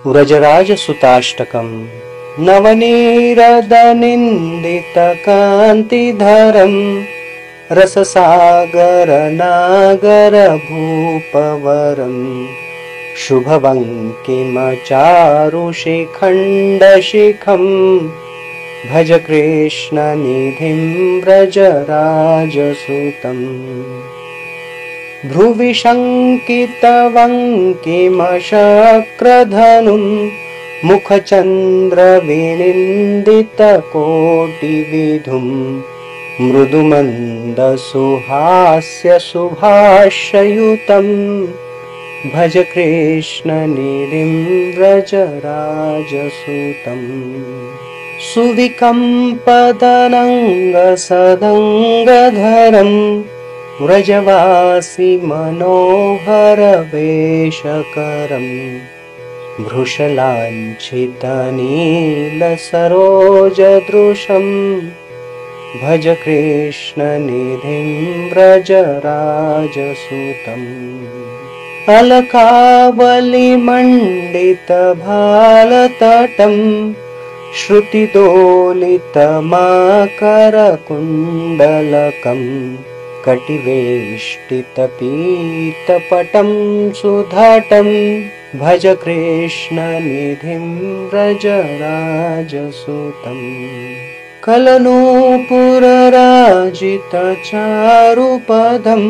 व्रजराजसुताष्टकम्। नवनीरदनिन्दितकान्तिधरम् रससागरनागरभूपवरम् शुभवङ्किमचारुशिखण्डशिखम् भज कृष्णनिधिं व्रजराजसुतम्। भ्रुवि शङ्कितवङ्किमशक्रधनुं मुखचन्द्रविनिन्दितकोटिविधुं मृदुमन्दसुहास्यसुभाषयुतं भज कृष्णनिधिं व्रजराजसुतम्। सुविकम्पदनङ्गसदङ्गधरम् व्रजवासी मनोहरवेशकरम् भृशलाञ्छितनीलसरोजदृशम् भज कृष्णनिधिं व्रजराजसुतम्। अलकावलिमण्डितभालतटम् श्रुतिदोलितमाकरकुण्डलकम् कटिवेष्टितपीतपटं सुधाटं भज कृष्णनिधिं व्रजराजसुतम्। कलनूपुरराजितचारुपदं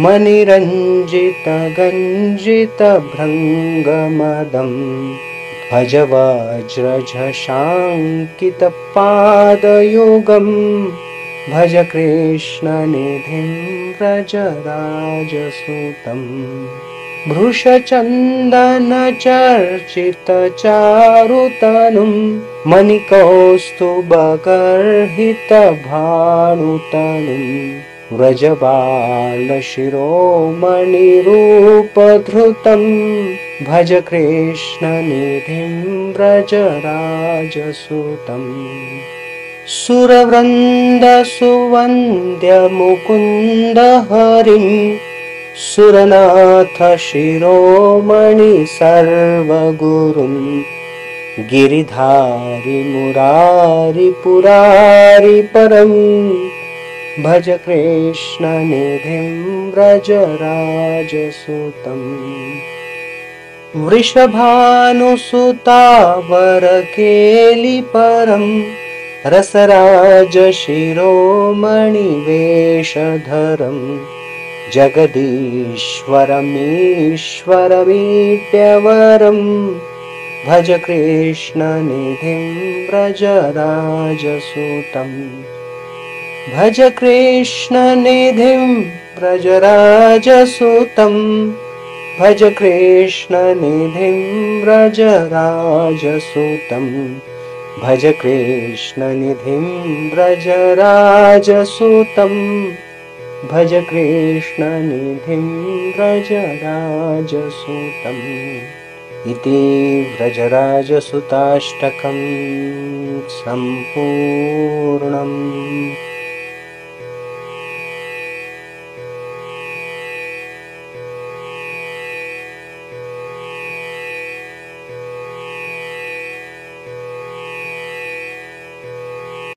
मणिरञ्जितगञ्जितभृङ्गमदं भज वज्रझषाङ्कितपादयुगम् भज कृष्णनिधिं व्रजराजसुतम्। भृशचन्दनचर्चितचारुतनुं मणिकौस्तुभगर्हितभानुतनुं व्रजबालशिरोमणिरूपधृतं भज कृष्णनिधिं व्रजराजसुतम्। सुरवृन्दसुवन्द्यमुकुन्दहरिं सुरनाथ शिरोमणि सर्वगुरुं गिरिधारिमुरारिपुरारिपरं भज कृष्णनिधिं व्रजराजसुतम्। वृषभानुसुतावरकेलिपरं रसराजशिरोमणिवेषधरं जगदीश्वरमीश्वरमीड्यवरं भज कृष्णनिधिं व्रजराजसुतम्। भज कृष्णनिधिं व्रजराजसुतम्। भज कृष्णनिधिं व्रजराजसुतम्। भज कृष्णनिधिं व्रजराजसुतम्। भज कृष्णनिधिं व्रजराजसुतम्। इति व्रजराजसुताष्टकं सम्पूर्णम्।